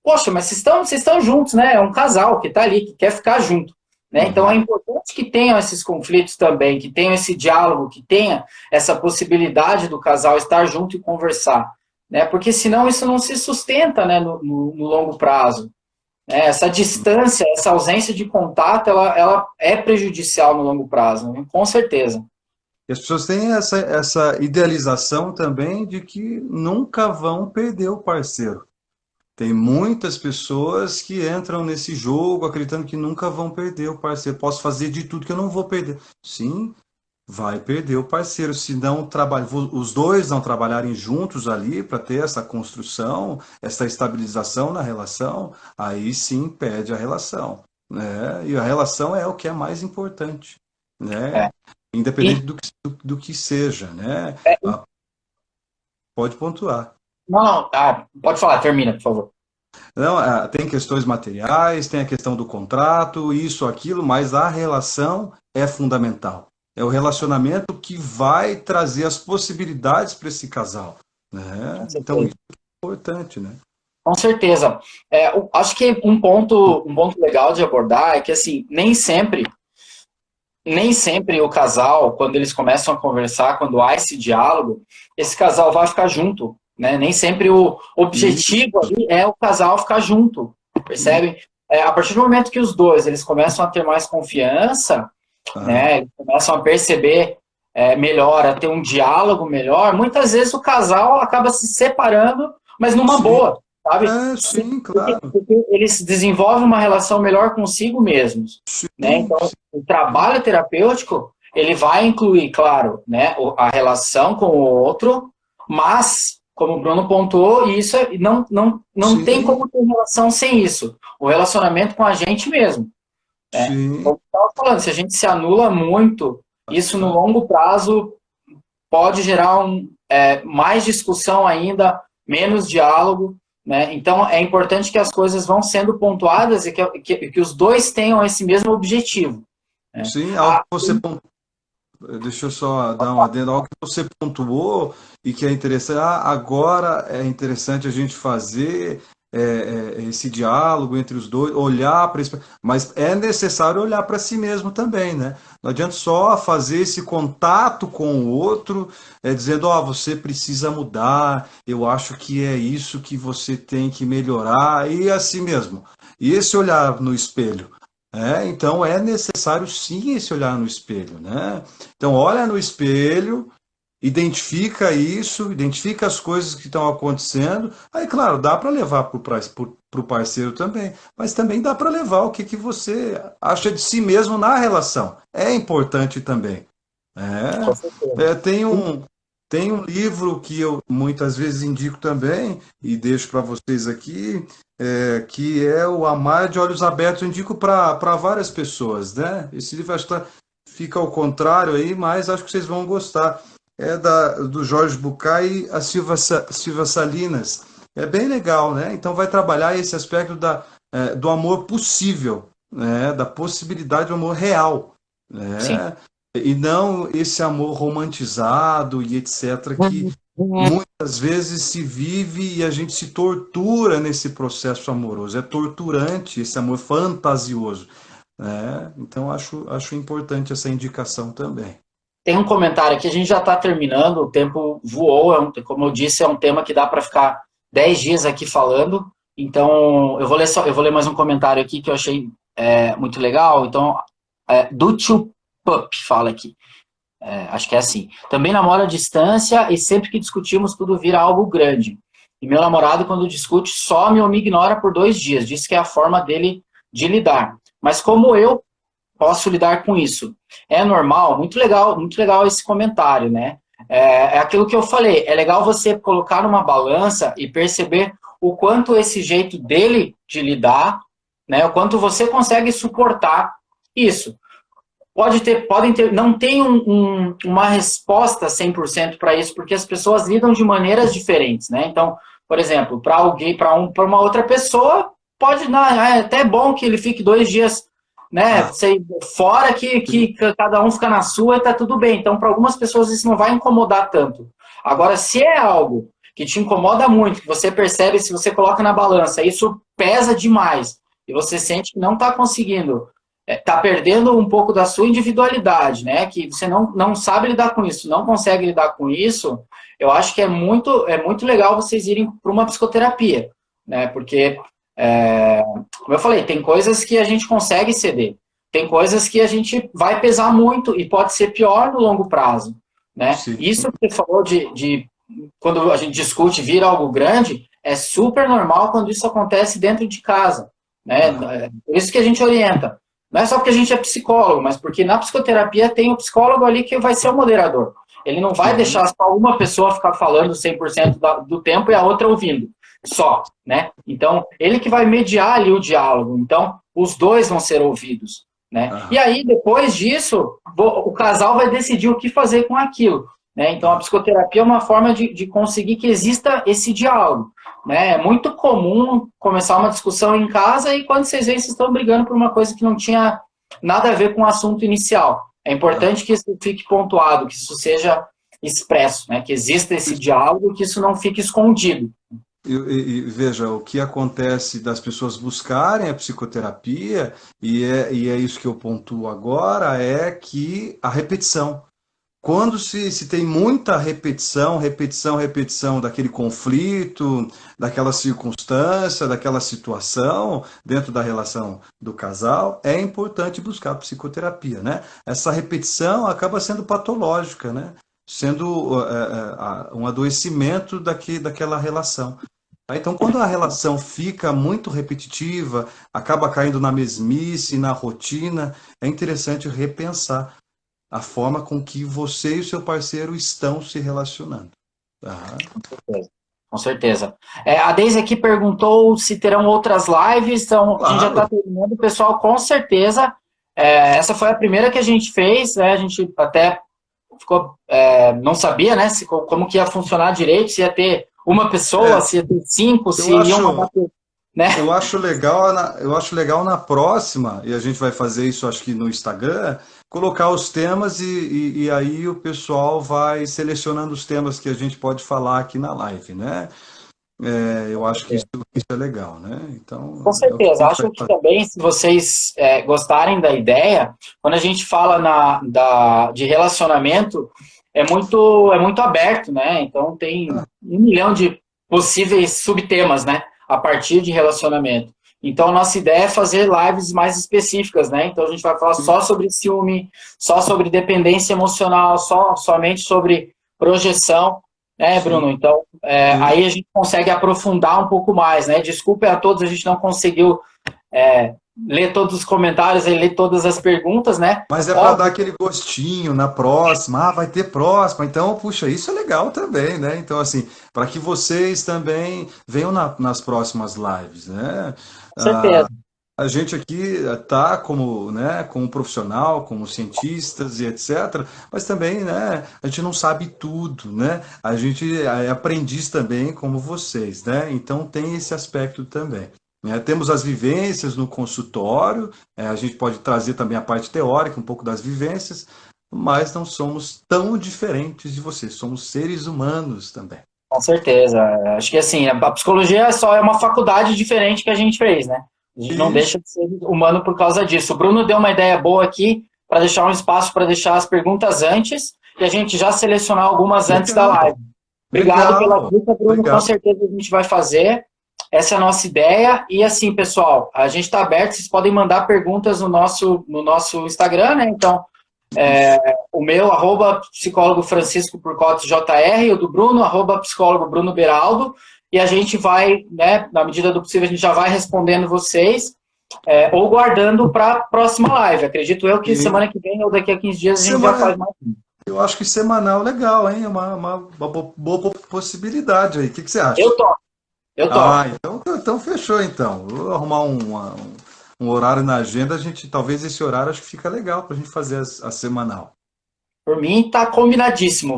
Poxa, mas vocês estão juntos, né? É um casal que está ali, que quer ficar junto. Né? Então é importante que tenham esses conflitos também, que tenham esse diálogo, que tenha essa possibilidade do casal estar junto e conversar. Né? Porque senão isso não se sustenta, né, no longo prazo. Essa distância, essa ausência de contato, ela é prejudicial no longo prazo, né? Com certeza. E as pessoas têm essa idealização também de que nunca vão perder o parceiro. Tem muitas pessoas que entram nesse jogo acreditando que nunca vão perder o parceiro. Posso fazer de tudo que eu não vou perder. Sim, vai perder o parceiro. Se não os dois não trabalharem juntos ali para ter essa construção, essa estabilização na relação, aí sim perde a relação. Né? E a relação é o que é mais importante. É. Né? Independente do que seja. Né? É, Ah, pode pontuar. não, pode falar, termina, por favor. Não, tem questões materiais, tem a questão do contrato, isso, aquilo, mas a relação é fundamental. É o relacionamento que vai trazer as possibilidades para esse casal. Com Né? Então, certeza. isso é importante, né? Com certeza. Acho que um ponto legal de abordar é que, assim, nem sempre nem sempre o casal, quando eles começam a conversar, quando há esse diálogo, esse casal vai ficar junto, né? Nem sempre o objetivo ali é o casal ficar junto, percebe? A partir do momento que os dois eles começam a ter mais confiança, né? Eles começam a perceber melhor, a ter um diálogo melhor, muitas vezes o casal acaba se separando, mas numa boa, sabe? Sim, claro. Porque eles desenvolvem uma relação melhor consigo mesmos, né? Então, o trabalho terapêutico, ele vai incluir, claro, né, a relação com o outro, mas, como o Bruno pontuou, isso não tem como ter relação sem isso. O relacionamento com a gente mesmo. Como eu estava falando, se a gente se anula muito, isso no longo prazo pode gerar mais discussão ainda, menos diálogo, né? Então é importante que as coisas vão sendo pontuadas e que os dois tenham esse mesmo objetivo. Né? Sim, algo que você deixa eu só dar um adendo, algo que você pontuou e que é interessante. Agora é interessante a gente fazer esse diálogo entre os dois, olhar para isso, mas é necessário olhar para si mesmo também, né? Não adianta só fazer esse contato com o outro, dizendo, você precisa mudar, eu acho que é isso que você tem que melhorar, e assim mesmo. E esse olhar no espelho. Então é necessário sim esse olhar no espelho, né? Então olha no espelho, identifica isso, identifica as coisas que estão acontecendo. Aí, claro, dá para levar para o parceiro também, mas também dá para levar o que você acha de si mesmo na relação. É importante também. Tem um livro que eu muitas vezes indico também, e deixo para vocês aqui, que é o Amar de Olhos Abertos. Eu indico para várias pessoas, né? Esse livro acho que fica ao contrário aí, mas acho que vocês vão gostar. É do Jorge Bucay e a Silva Salinas. É bem legal, né? Então vai trabalhar esse aspecto do amor possível, né? Da possibilidade do amor real, né? Sim. E não esse amor romantizado e etc., que muitas vezes se vive e a gente se tortura nesse processo amoroso. É torturante esse amor fantasioso, né? Então acho importante essa indicação também. Tem um comentário aqui, a gente já está terminando, o tempo voou, como eu disse, é um tema que dá para ficar 10 dias aqui falando, então eu vou ler mais um comentário aqui que eu achei muito legal. Então, do Tio Pup fala aqui, acho que é assim: também namoro à distância e sempre que discutimos tudo vira algo grande, e meu namorado quando discute some ou me ignora por 2 dias, diz que é a forma dele de lidar, mas como eu posso lidar com isso? É normal? Muito legal esse comentário, né? É aquilo que eu falei, é legal você colocar numa balança e perceber o quanto esse jeito dele de lidar, né, o quanto você consegue suportar isso. Não tem uma resposta 100% para isso, porque as pessoas lidam de maneiras diferentes, né? Então, por exemplo, para uma outra pessoa, é até bom que ele fique 2 dias, né, fora que cada um fica na sua e tá tudo bem. Então, para algumas pessoas isso não vai incomodar tanto. Agora, se é algo que te incomoda muito, que você percebe, se você coloca na balança, isso pesa demais, e você sente que não está conseguindo, está perdendo um pouco da sua individualidade, né, que você não sabe lidar com isso, não consegue lidar com isso, eu acho que é muito legal vocês irem para uma psicoterapia, né, porque como eu falei, tem coisas que a gente consegue ceder, tem coisas que a gente vai pesar muito e pode ser pior no longo prazo, né? Isso que você falou de quando a gente discute vir algo grande, é super normal quando isso acontece dentro de casa, né? Por isso que a gente orienta. Não é só porque a gente é psicólogo, mas porque na psicoterapia tem o psicólogo ali que vai ser o moderador. Ele não vai deixar só uma pessoa ficar falando 100% do tempo e a outra ouvindo. Só, né? Então, ele que vai mediar ali o diálogo. Então, os dois vão ser ouvidos, né? E aí, depois disso, o casal vai decidir o que fazer com aquilo, né? Então, a psicoterapia é uma forma de conseguir que exista esse diálogo, né? É muito comum começar uma discussão em casa e quando vocês veem, vocês estão brigando por uma coisa que não tinha nada a ver com o assunto inicial. É importante que isso fique pontuado, que isso seja expresso, né? Que exista esse diálogo, que isso não fique escondido. Veja, o que acontece das pessoas buscarem a psicoterapia, e é isso que eu pontuo agora, é que a repetição. Quando se tem muita repetição, repetição, repetição daquele conflito, daquela circunstância, daquela situação dentro da relação do casal, é importante buscar psicoterapia, né? Essa repetição acaba sendo patológica, né? Sendo um adoecimento daquela relação. Tá? Então, quando a relação fica muito repetitiva, acaba caindo na mesmice, na rotina, é interessante repensar a forma com que você e o seu parceiro estão se relacionando. Tá? Com certeza. A Deise aqui perguntou se terão outras lives, então a gente já está Claro. terminando, pessoal, com certeza. Essa foi a primeira que a gente fez, né? A gente até ficou, não sabia, né, como que ia funcionar direito, se ia ter uma pessoa, É, se ia ter cinco, se eu iam mandar, acho, né? eu acho legal na próxima, e a gente vai fazer isso acho que no Instagram, colocar os temas e aí o pessoal vai selecionando os temas que a gente pode falar aqui na live, né? Eu acho que isso é legal, né? Com Então, é o que a certeza. gente vai Acho que fazer. também, se vocês gostarem da ideia, quando a gente fala de relacionamento, é muito aberto, né? Então tem 1 milhão de possíveis subtemas, né? A partir de relacionamento. Então a nossa ideia é fazer lives mais específicas, né? Então a gente vai falar só sobre ciúme, só sobre dependência emocional, somente sobre projeção, né, Sim, Bruno? Então sim. aí a gente consegue aprofundar um pouco mais, né? Desculpe a todos, a gente não conseguiu ler todos os comentários e ler todas as perguntas, né? Mas é para dar Óbvio, aquele gostinho na próxima. Ah, vai ter próxima. Então, puxa, isso é legal também, né? Então, assim, para que vocês também venham nas próximas lives, né? com certeza. A gente aqui tá como, né, como profissional, como cientistas e etc. Mas também, né, a gente não sabe tudo, né? A gente é aprendiz também, como vocês, né? Então tem esse aspecto também. Né? Temos as vivências no consultório, a gente pode trazer também a parte teórica, um pouco das vivências, mas não somos tão diferentes de vocês, somos seres humanos também. Com certeza. Acho que assim, a psicologia só é uma faculdade diferente que a gente fez, né? A gente não Isso, deixa de ser humano por causa disso. O Bruno deu uma ideia boa aqui para deixar um espaço para deixar as perguntas antes e a gente já selecionar algumas antes da legal, live. Obrigado pela legal, dica, Bruno. Com legal. certeza a gente vai fazer. Essa é a nossa ideia. E assim, pessoal, a gente está aberto, vocês podem mandar perguntas no nosso Instagram, né? Então, Isso. o meu, psicólogo Francisco Porcotes JR, o do Bruno, psicólogo Bruno Beraldo, e a gente vai, né, na medida do possível, a gente já vai respondendo vocês, ou guardando para a próxima live. Acredito eu que E semana que vem ou daqui a 15 dias a gente já semana, faz mais. eu acho que semanal legal, hein? É uma boa possibilidade aí. O que você acha? Eu topo, eu Ah, topo. então fechou então. Vou arrumar um horário na agenda, a gente, talvez esse horário acho que fica legal para a gente fazer a semanal. Por mim, tá combinadíssimo.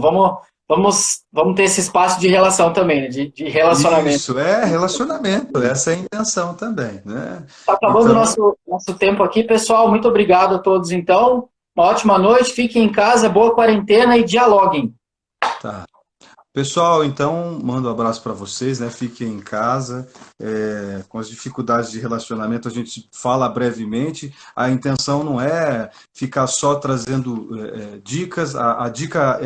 Vamos ter esse espaço de relação também, né, de relacionamento. Isso, é relacionamento, essa é a intenção também, né? Está acabando o Então, nosso tempo aqui, pessoal. Muito obrigado a todos, então. Uma ótima noite, fiquem em casa, boa quarentena e dialoguem. tá. Pessoal, então, mando um abraço para vocês, né? Fiquem em casa. Com as dificuldades de relacionamento, a gente fala brevemente. A intenção não é ficar só trazendo dicas, a dica